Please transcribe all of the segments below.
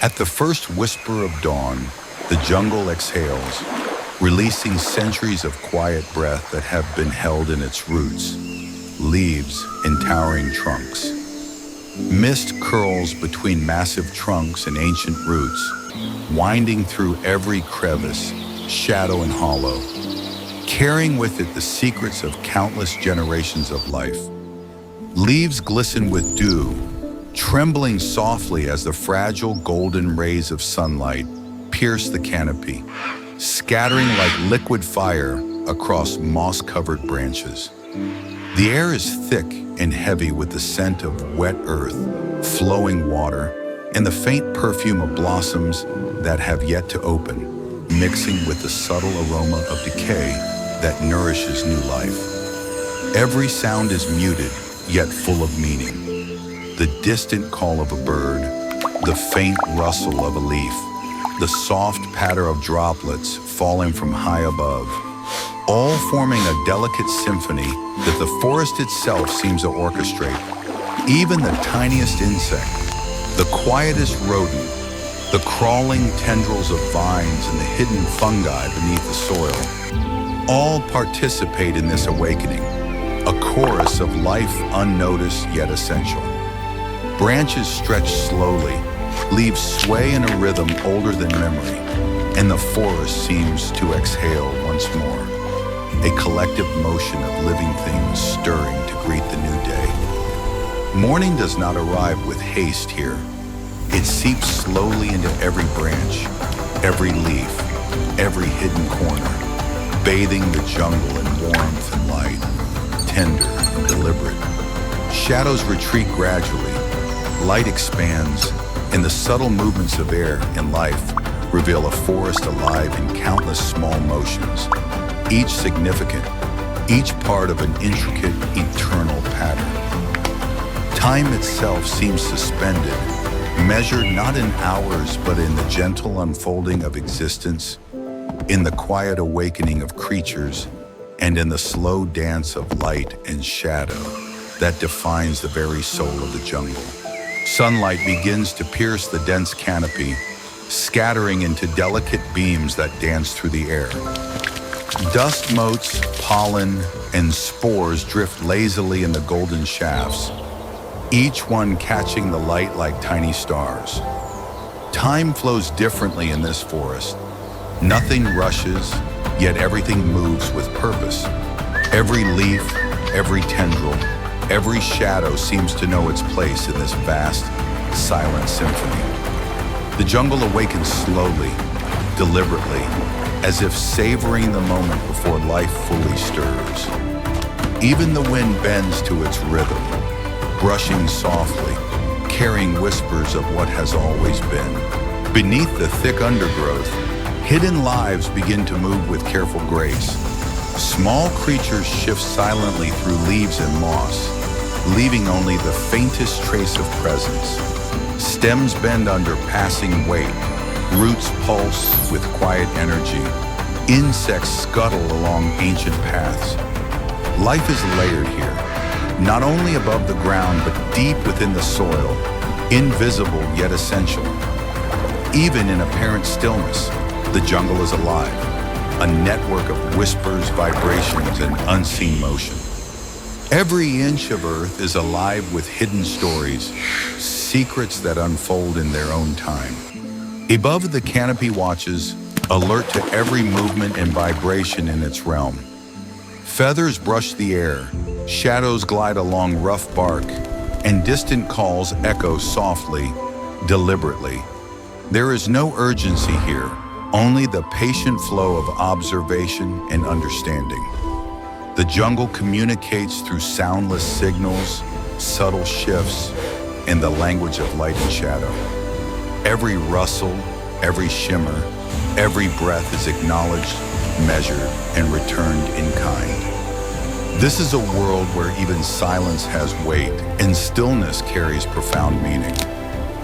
At the first whisper of dawn, the jungle exhales, releasing centuries of quiet breath that have been held in its roots, leaves in towering trunks. Mist curls between massive trunks and ancient roots, winding through every crevice, shadow and hollow, carrying with it the secrets of countless generations of life. Leaves glisten with dew, trembling softly as the fragile golden rays of sunlight pierce the canopy, scattering like liquid fire across moss-covered branches. The air is thick and heavy with the scent of wet earth, flowing water, and the faint perfume of blossoms that have yet to open, mixing with the subtle aroma of decay that nourishes new life. Every sound is muted, yet full of meaning. The distant call of a bird, the faint rustle of a leaf, the soft patter of droplets falling from high above, all forming a delicate symphony that the forest itself seems to orchestrate. Even the tiniest insect, the quietest rodent, the crawling tendrils of vines and the hidden fungi beneath the soil, all participate in this awakening, a chorus of life unnoticed yet essential. Branches stretch slowly, leaves sway in a rhythm older than memory, and the forest seems to exhale once more, a collective motion of living things stirring to greet the new day. Morning does not arrive with haste here. It seeps slowly into every branch, every leaf, every hidden corner, bathing the jungle in warmth and light, tender and deliberate. Shadows retreat gradually, light expands, and the subtle movements of air and life reveal a forest alive in countless small motions, each significant, each part of an intricate, eternal pattern. Time itself seems suspended, measured not in hours but in the gentle unfolding of existence, in the quiet awakening of creatures, and in the slow dance of light and shadow that defines the very soul of the jungle. Sunlight begins to pierce the dense canopy, scattering into delicate beams that dance through the air. Dust motes, pollen, and spores drift lazily in the golden shafts, each one catching the light like tiny stars. Time flows differently in this forest. Nothing rushes, yet everything moves with purpose. Every leaf, every tendril, every shadow seems to know its place in this vast, silent symphony. The jungle awakens slowly, deliberately, as if savoring the moment before life fully stirs. Even the wind bends to its rhythm, brushing softly, carrying whispers of what has always been. Beneath the thick undergrowth, hidden lives begin to move with careful grace. Small creatures shift silently through leaves and moss, leaving only the faintest trace of presence. Stems bend under passing weight, roots pulse with quiet energy, insects scuttle along ancient paths. Life is layered here, not only above the ground but deep within the soil, invisible yet essential. Even in apparent stillness, the jungle is alive, a network of whispers, vibrations, and unseen motion. Every inch of earth is alive with hidden stories, secrets that unfold in their own time. Above the canopy watches, alert to every movement and vibration in its realm. Feathers brush the air, shadows glide along rough bark, and distant calls echo softly, deliberately. There is no urgency here, only the patient flow of observation and understanding. The jungle communicates through soundless signals, subtle shifts, and the language of light and shadow. Every rustle, every shimmer, every breath is acknowledged, measured, and returned in kind. This is a world where even silence has weight and stillness carries profound meaning.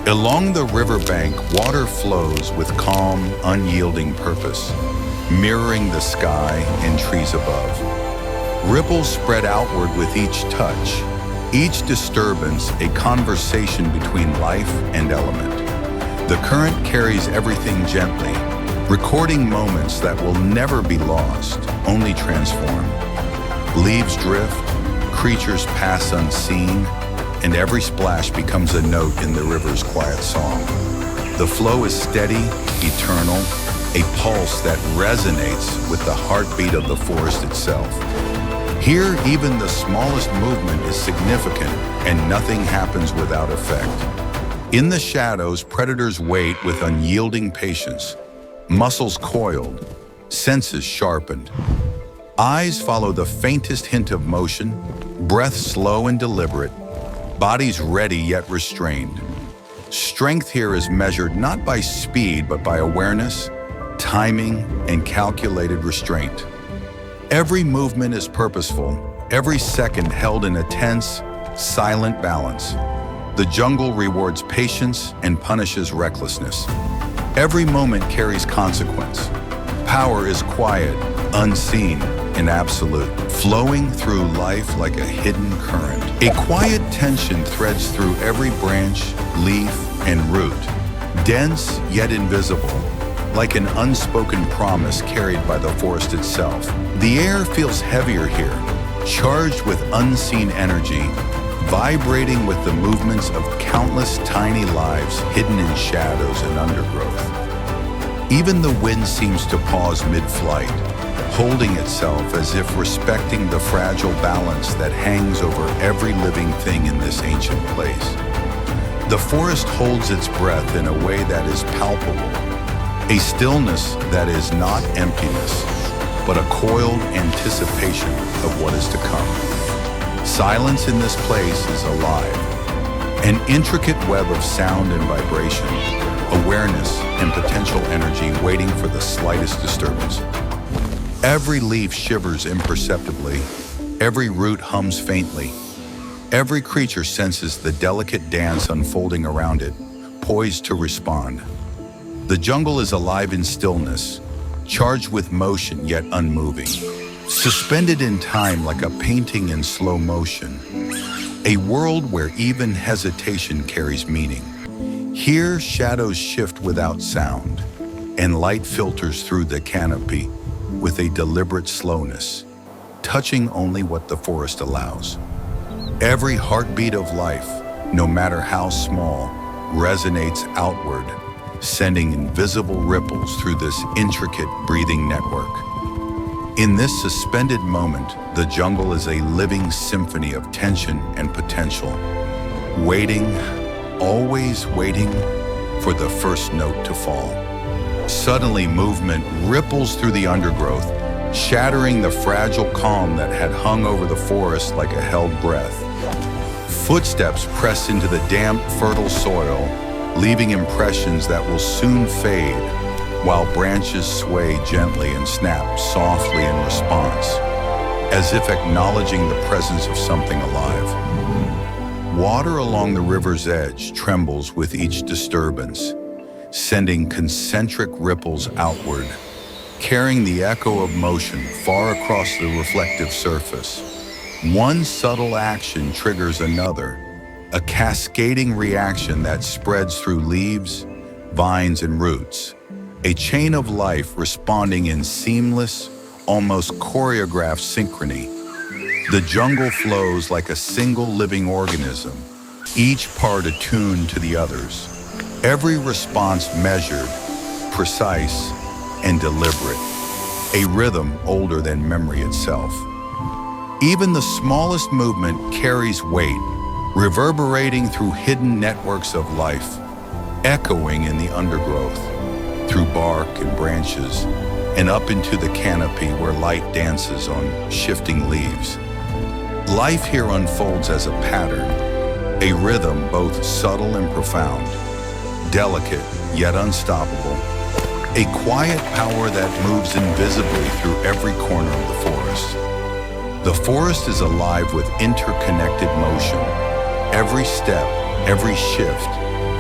Along the riverbank, water flows with calm, unyielding purpose, mirroring the sky and trees above. Ripples spread outward with each touch, each disturbance a conversation between life and element. The current carries everything gently, recording moments that will never be lost, only transformed. Leaves drift, creatures pass unseen, and every splash becomes a note in the river's quiet song. The flow is steady, eternal, a pulse that resonates with the heartbeat of the forest itself. Here, even the smallest movement is significant, and nothing happens without effect. In the shadows, predators wait with unyielding patience, muscles coiled, senses sharpened. Eyes follow the faintest hint of motion, breath slow and deliberate, bodies ready yet restrained. Strength here is measured not by speed, but by awareness, timing, and calculated restraint. Every movement is purposeful, every second held in a tense, silent balance. The jungle rewards patience and punishes recklessness. Every moment carries consequence. Power is quiet, unseen, and absolute, flowing through life like a hidden current. A quiet tension threads through every branch, leaf, and root, dense yet invisible, like an unspoken promise carried by the forest itself. The air feels heavier here, charged with unseen energy, vibrating with the movements of countless tiny lives hidden in shadows and undergrowth. Even the wind seems to pause mid-flight, holding itself as if respecting the fragile balance that hangs over every living thing in this ancient place. The forest holds its breath in a way that is palpable, a stillness that is not emptiness, but a coiled anticipation of what is to come. Silence in this place is alive, an intricate web of sound and vibration, awareness and potential energy waiting for the slightest disturbance. Every leaf shivers imperceptibly, every root hums faintly. Every creature senses the delicate dance unfolding around it, poised to respond. The jungle is alive in stillness, charged with motion yet unmoving, suspended in time like a painting in slow motion, a world where even hesitation carries meaning. Here, shadows shift without sound, and light filters through the canopy with a deliberate slowness, touching only what the forest allows. Every heartbeat of life, no matter how small, resonates outward, sending invisible ripples through this intricate breathing network. In this suspended moment, the jungle is a living symphony of tension and potential, waiting, always waiting for the first note to fall. Suddenly, movement ripples through the undergrowth, shattering the fragile calm that had hung over the forest like a held breath. Footsteps press into the damp, fertile soil, leaving impressions that will soon fade, while branches sway gently and snap softly in response, as if acknowledging the presence of something alive. Water along the river's edge trembles with each disturbance, sending concentric ripples outward, carrying the echo of motion far across the reflective surface. One subtle action triggers another, a cascading reaction that spreads through leaves, vines, and roots, a chain of life responding in seamless, almost choreographed synchrony. The jungle flows like a single living organism, each part attuned to the others, every response measured, precise, and deliberate, a rhythm older than memory itself. Even the smallest movement carries weight, reverberating through hidden networks of life, echoing in the undergrowth, through bark and branches, and up into the canopy where light dances on shifting leaves. Life here unfolds as a pattern, a rhythm both subtle and profound, delicate yet unstoppable, a quiet power that moves invisibly through every corner of the forest. The forest is alive with interconnected motion. Every step, every shift,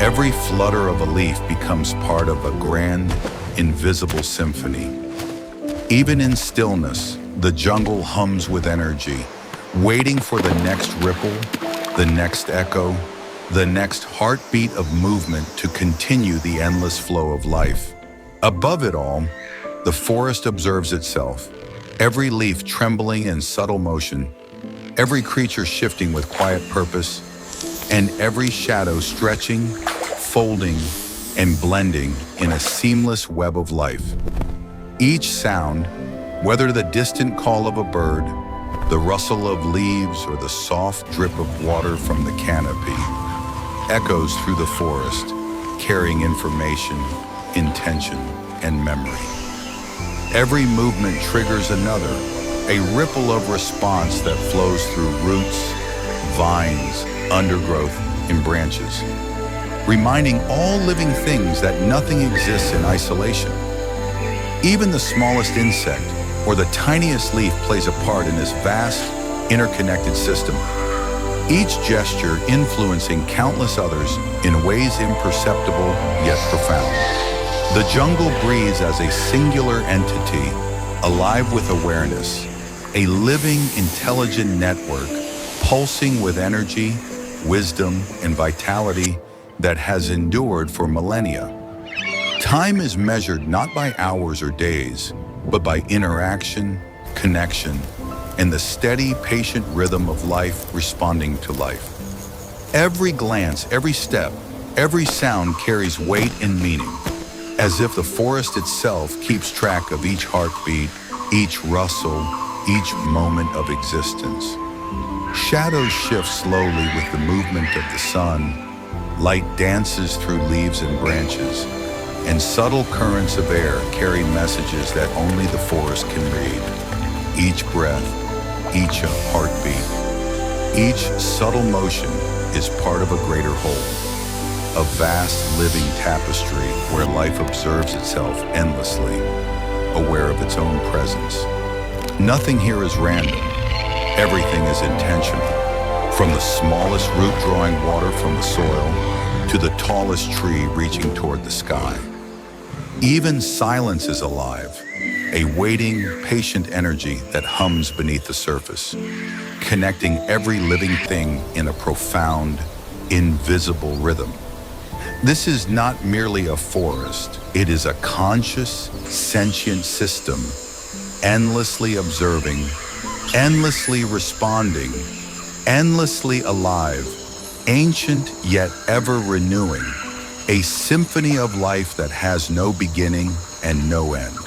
every flutter of a leaf becomes part of a grand, invisible symphony. Even in stillness, the jungle hums with energy, waiting for the next ripple, the next echo, the next heartbeat of movement to continue the endless flow of life. Above it all, the forest observes itself, every leaf trembling in subtle motion, every creature shifting with quiet purpose, and every shadow stretching, folding, and blending in a seamless web of life. Each sound, whether the distant call of a bird, the rustle of leaves, or the soft drip of water from the canopy, echoes through the forest, carrying information, intention, and memory. Every movement triggers another, a ripple of response that flows through roots, vines, undergrowth, and branches, reminding all living things that nothing exists in isolation. Even the smallest insect or the tiniest leaf plays a part in this vast, interconnected system, each gesture influencing countless others in ways imperceptible yet profound. The jungle breathes as a singular entity, alive with awareness, a living, intelligent network, pulsing with energy, wisdom, and vitality that has endured for millennia. Time is measured not by hours or days, but by interaction, connection, and the steady, patient rhythm of life responding to life. Every glance, every step, every sound carries weight and meaning, as if the forest itself keeps track of each heartbeat, each rustle, each moment of existence. Shadows shift slowly with the movement of the sun, light dances through leaves and branches, and subtle currents of air carry messages that only the forest can read. Each breath, each heartbeat, each subtle motion is part of a greater whole, a vast living tapestry where life observes itself endlessly, aware of its own presence. Nothing here is random. Everything is intentional, from the smallest root drawing water from the soil to the tallest tree reaching toward the sky. Even silence is alive, a waiting, patient energy that hums beneath the surface, connecting every living thing in a profound, invisible rhythm. This is not merely a forest, it is a conscious, sentient system, endlessly observing, endlessly responding, endlessly alive, ancient yet ever renewing, a symphony of life that has no beginning and no end.